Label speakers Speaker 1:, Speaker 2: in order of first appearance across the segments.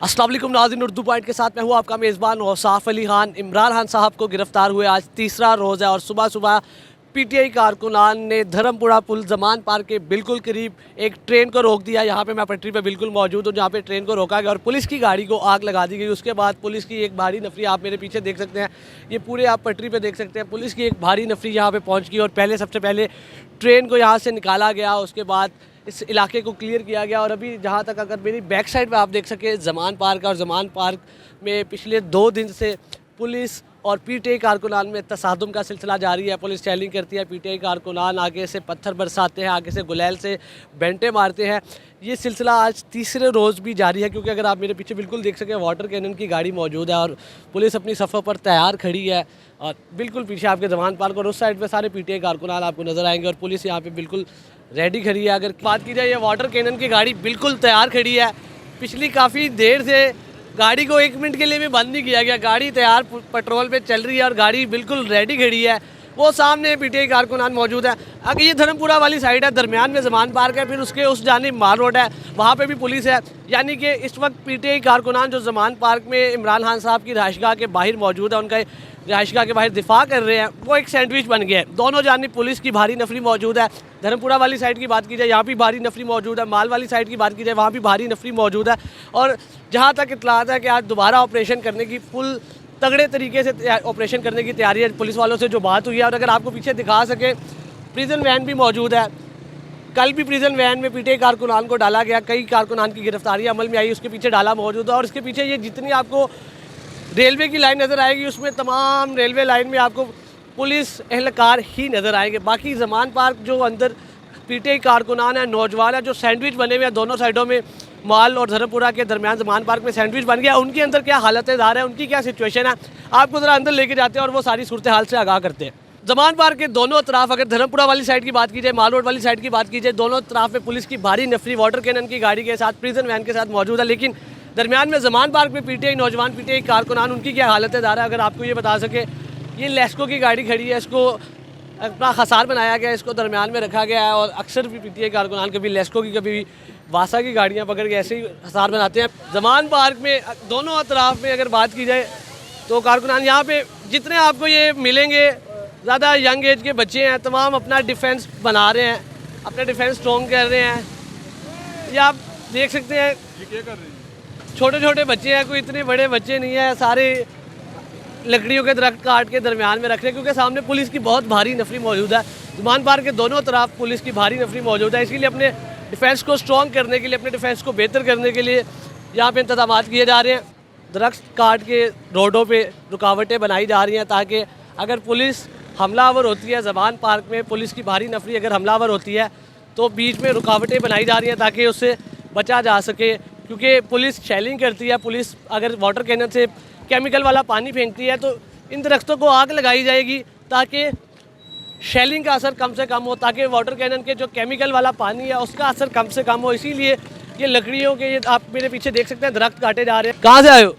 Speaker 1: अस्सलाम वालेकुम नाज़रीन, उर्दू पॉइंट के साथ मैं हूँ आपका मेज़बान औसाफ अली खान। इमरान खान साहब को गिरफ़्तार हुए आज तीसरा रोज़ है और सुबह सुबह पीटीआई कारकुनान ने धर्मपुरा पुल जमान पार्क के बिल्कुल करीब एक ट्रेन को रोक दिया। यहाँ पे मैं पटरी पे बिल्कुल मौजूद हूँ जहाँ पे ट्रेन को रोका गया और पुलिस की गाड़ी को आग लगा दी गई। उसके बाद पुलिस की एक भारी नफरी, आप मेरे पीछे देख सकते हैं, ये पूरे आप पटरी पे देख सकते हैं, पुलिस की एक भारी नफरी यहाँ पे पहुँच गई और सबसे पहले ट्रेन को यहाँ से निकाला गया। उसके बाद इस इलाके को क्लियर किया गया और अभी जहाँ तक अगर मेरी बैक साइड पे आप देख सकें जमान पार्क, और जमान पार्क में पिछले 2 दिन से पुलिस और पीटीआई कारकुनान में तसादुम का सिलसिला जारी है। पुलिस चैलेंज करती है, पीटीआई कारकुनान आगे से पत्थर बरसाते हैं, आगे से गुलैल से बेंटे मारते हैं। ये सिलसिला आज तीसरे रोज़ भी जारी है क्योंकि अगर आप मेरे पीछे बिल्कुल देख सकें वाटर कैनन की गाड़ी मौजूद है और पुलिस अपनी सफ़र पर तैयार खड़ी है। और बिल्कुल पीछे आपके जमान पार्क और उस साइड पे सारे पीटीआई कारकुनान आपको नज़र आएंगे और पुलिस यहाँ पे बिल्कुल रेडी खड़ी है। अगर बात की जाए, ये वाटर कैनन की गाड़ी बिल्कुल तैयार खड़ी है। पिछली काफ़ी देर से गाड़ी को 1 मिनट के लिए भी बंद नहीं किया गया, गाड़ी तैयार पेट्रोल पे चल रही है और गाड़ी बिल्कुल रेडी खड़ी है। वो सामने पीटीआई कारकुनान मौजूद है। अगर ये धर्मपुरा वाली साइड है, दरमियान में जमान पार्क है, फिर उसके उस जानिब माल रोड है, वहाँ पे भी पुलिस है। यानी कि इस वक्त पीटीआई कारकुनान जो जमान पार्क में इमरान खान साहब की रिहाइशगाह के बाहर मौजूद है, उनका रिहाइशगाह के बाहर दिफा कर रहे हैं, वो एक सैंडविच बन गया है। दोनों जानिब पुलिस की भारी नफरी मौजूद है। धर्मपुरा वाली साइड की बात की जाए, यहाँ भी भारी नफरी मौजूद है। माल वाली साइड की बात की जाए, वहाँ भी भारी नफरी मौजूद है। और जहाँ तक इत्तलात है कि आज दोबारा ऑपरेशन करने की फुल तगड़े तरीके से ऑपरेशन करने की तैयारी है पुलिस वालों से जो बात हुई है। और अगर आपको पीछे दिखा सके, प्रिजन वैन भी मौजूद है। कल भी प्रिजन वैन में पीटीआई कारकुनान को डाला गया, कई कारकुनान की गिरफ्तारी अमल में आई, उसके पीछे डाला मौजूद है। और इसके पीछे ये जितनी आपको रेलवे की लाइन नज़र आएगी, उसमें तमाम रेलवे लाइन में आपको पुलिस एहलकार ही नज़र आएंगे। बाकी जमान पार्क जो अंदर पीटीआई कारकुनान है, नौजवान है, जो सैंडविच बने हुए हैं दोनों साइडों में, माल और धर्मपुरा के दरमियान जमान पार्क में सैंडविच बन गया, उनके अंदर क्या हालत ज़ाहिर है, उनकी क्या सिचुएशन है, आपको ज़रा अंदर लेके जाते हैं और वो सारी सूरत हाल से आगाह करते हैं। जमान पार्क के दोनों तरफ, अगर धर्मपुरा वाली साइड की बात की जाए, माल रोड वाली साइड की बात की जाए, दोनों तरफ में पुलिस की भारी नफरी वाटर कैनन की गाड़ी के साथ, प्रिजन वैन के साथ मौजूद है। लेकिन दरमियान में जमान पार्क में पीटीआई नौजवान, पीटीआई कारकुनान, उनकी क्या हालत है ज़ाहिर है। अगर आपको ये बता सके, ये लेस्को की गाड़ी खड़ी है, इसको अपना खसार बनाया गया है, इसको दरमियान में रखा गया है। और अक्सर भी पीटीआई कारकुनान कभी लेस्को की कभी वासा की गाड़ियाँ पकड़ के ऐसे ही खसार बनाते हैं। जमान पार्क में दोनों अतराफ में अगर बात की जाए तो कारकुनान यहाँ पे जितने आपको ये मिलेंगे, ज़्यादा यंग एज के बच्चे हैं, तमाम अपना डिफेंस बना रहे हैं, अपना डिफेंस स्ट्रॉन्ग कर रहे हैं। ये आप देख सकते हैं, छोटे छोटे बच्चे हैं, कोई इतने बड़े बच्चे नहीं हैं, सारे लकड़ियों के दरख्त काट के दरमियान में रख रहे हैं क्योंकि सामने पुलिस की बहुत भारी नफरी मौजूद है। जमान पार्क के दोनों तरफ पुलिस की भारी नफरी मौजूद है, इसीलिए अपने डिफेंस को स्ट्रॉन्ग करने के लिए, अपने डिफेंस को बेहतर करने के लिए यहाँ पे इंतजाम किए जा रहे हैं। दरख्त काट के रोडों पे रुकावटें बनाई जा रही हैं ताकि अगर पुलिस हमलावर होती है, जमान पार्क में पुलिस की भारी नफरी अगर हमलावर होती है तो बीच में रुकावटें बनाई जा रही हैं ताकि उससे बचा जा सके। क्योंकि पुलिस शेलिंग करती है, पुलिस अगर वाटर कैनन से केमिकल वाला पानी फेंकती है तो इन दरख्तों को आग लगाई जाएगी ताकि शेलिंग का असर कम से कम हो, ताकि वाटर कैनन के जो केमिकल वाला पानी है उसका असर कम से कम हो। इसीलिए ये लकड़ियों के, ये आप मेरे पीछे देख सकते हैं, दरख्त काटे जा रहे हैं। कहाँ से आए हो?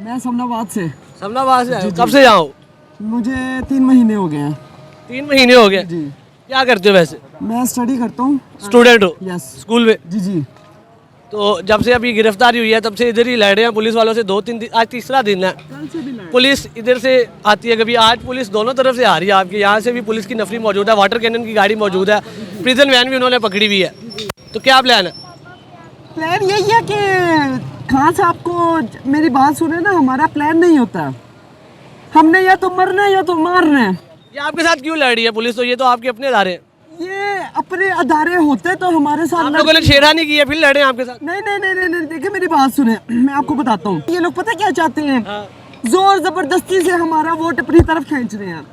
Speaker 2: मैं समनाबाद से।
Speaker 1: समनाबाद से आए हो? कब से यहाँ हो?
Speaker 2: मुझे 3 महीने हो गए हैं।
Speaker 1: 3 महीने हो गए
Speaker 2: जी।
Speaker 1: क्या करते हो वैसे?
Speaker 2: मैं स्टडी करता हूँ।
Speaker 1: स्टूडेंट हो?
Speaker 2: यस।
Speaker 1: स्कूल में?
Speaker 2: जी जी।
Speaker 1: तो जब से अभी गिरफ्तारी हुई है तब से इधर ही लड़ रहे हैं पुलिस वालों से, 2-3 दिन, आज तीसरा दिन है।
Speaker 2: कल से भी लड़।
Speaker 1: पुलिस इधर से आती है, कभी आज पुलिस दोनों तरफ से आ रही है। आपके यहाँ से भी पुलिस की नफरी मौजूद है, वाटर कैनन की गाड़ी मौजूद है, प्रिजन वैन भी उन्होंने पकड़ी हुई है। तो क्या प्लान है?
Speaker 2: प्लान यही है कि खान साहब को मेरी बात सुने ना, हमारा प्लान नहीं होता, हमने या तो मरना है या तो मारना है।
Speaker 1: ये आपके साथ क्यों लड़ रही है पुलिस? तो ये तो आपके अपने अदारे हैं।
Speaker 2: ये अपने अदारे होते तो हमारे साथ
Speaker 1: आप लोगों ने छेड़खानी की है फिर लड़े हैं आपके साथ?
Speaker 2: नहीं नहीं नहीं नहीं, नहीं। देखिए मेरी बात सुने, मैं आपको बताता हूँ। ये लोग पता क्या चाहते हैं? जोर जबरदस्ती से हमारा वोट अपनी तरफ खींच रहे हैं।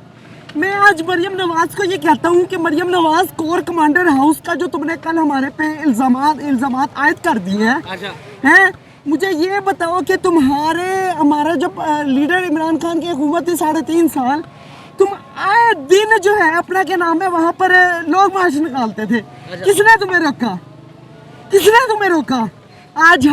Speaker 2: मैं आज मरियम नवाज को ये कहता हूँ कि Maryam Nawaz, corps commander house का जो तुमने कल हमारे पे इल्जामात आयद कर दिए हैं, मुझे ये बताओ कि हमारा जब लीडर इमरान खान की हुकूमत थी 3.5 साल, तुम आए दिन जो है अपना क्या नाम है वहाँ पर लोग मार्च निकालते थे। किसने तुम्हें रोका? किसने तुम्हें रोका? आज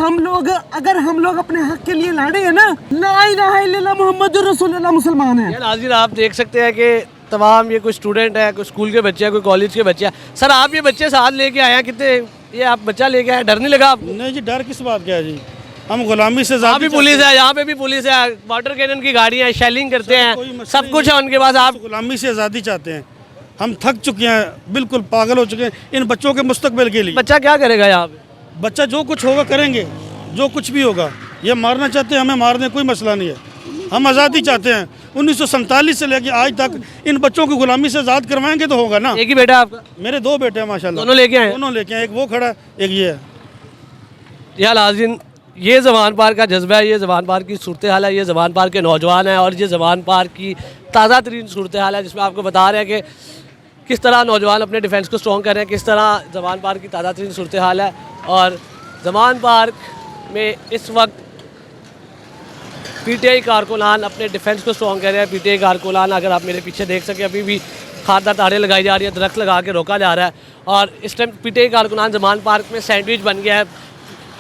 Speaker 2: अगर हम लोग अपने हक के लिए लड़े हैं ना, ला इलाहा इल्लल्लाह मुहम्मदुर रसूलुल्लाह मुसलमान है।
Speaker 1: नाज़रीन, आप देख सकते हैं कि तमाम ये कोई स्टूडेंट है, कोई स्कूल के बच्चे हैं, कोई कॉलेज के बच्चे हैं। सर, आप ये बच्चे साथ लेके आए हैं, कितने ये आप बच्चा लेके आए, डर नहीं लगा आपको?
Speaker 3: नहीं जी, डर किस बात का है जी। हम गुलामी से
Speaker 1: यहाँ भी
Speaker 3: ज़्यादा
Speaker 1: पुलिस है, यहाँ पे भी पुलिस है, वाटर कैनन की गाड़ियाँ हैं, शेलिंग करते हैं, सब कुछ है उनके पास। आप
Speaker 3: गुलामी से आज़ादी चाहते हैं। हम थक चुके हैं, बिल्कुल पागल हो चुके हैं इन बच्चों के मुस्तकबिल के लिए।
Speaker 1: बच्चा क्या करेगा यहाँ पे?
Speaker 3: बच्चा जो कुछ होगा करेंगे, जो कुछ भी होगा। ये मारना चाहते हैं, हमें मार दें, कोई मसला नहीं है। हम आज़ादी चाहते हैं। 1947 से लेकर आज तक इन बच्चों को गुलामी से आज़ाद करवाएंगे तो होगा ना।
Speaker 1: एक ही बेटा है आपका?
Speaker 3: मेरे 2 बेटे हैं माशाल्लाह।
Speaker 1: दोनों लेके आए हैं?
Speaker 3: दोनों लेके आए, एक वो खड़ा है, एक ये है।
Speaker 1: या नाज़रीन, ये ज़मान पार्क का जज्बा है, ये ज़मान पार्क की सूरत हाल है, ये ज़मान पार्क के नौजवान हैं और ये ज़मान पार्क की ताज़ा तरीन सूरत हाल है, जिसमें आपको बता रहे हैं कि किस तरह नौजवान अपने डिफेंस को स्ट्रॉन्ग कर रहे हैं, किस तरह ज़मान पार्क की ताज़ा तरीन सूरत हाल है। और ज़मान पार्क में इस वक्त पीटीआई कारकुनान अपने डिफेंस को स्ट्रॉन्ग कर रहे हैं। पीटीआई कारकुनान, अगर आप मेरे पीछे देख सकें, अभी भी खारदार तारें लगाई जा रही है, दरख्त लगा के रोका जा रहा है। और इस टाइम पीटीआई कारकुनान ज़मान पार्क में सैंडविच बन गया है।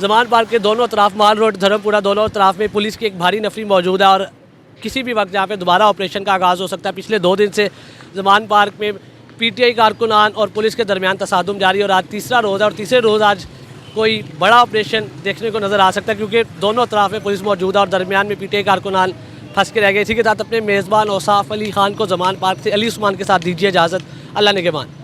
Speaker 1: ज़मान पार्क के दोनों तरफ, माल रोड, धर्मपुरा, दोनों तरफ में पुलिस की एक भारी नफरी मौजूद है और किसी भी वक्त यहाँ पे दोबारा ऑपरेशन का आगाज़ हो सकता है। पिछले 2 दिन से ज़मान पार्क में पीटीआई कारकुनान और पुलिस के दरमियान तसादुम जारी है और आज तीसरा रोज़ है और तीसरे रोज़ आज कोई बड़ा ऑपरेशन देखने को नज़र आ सकता है, क्योंकि दोनों तरफ में पुलिस मौजूद है और दरमियान में पीटीआई कारकुनान फंस के रह गए। इसी के साथ अपने मेज़बान औसाफ अली ख़ान को ज़मान पार्क से अली उस्मान के साथ दीजिए इजाज़त। अल्लाह निगहबान।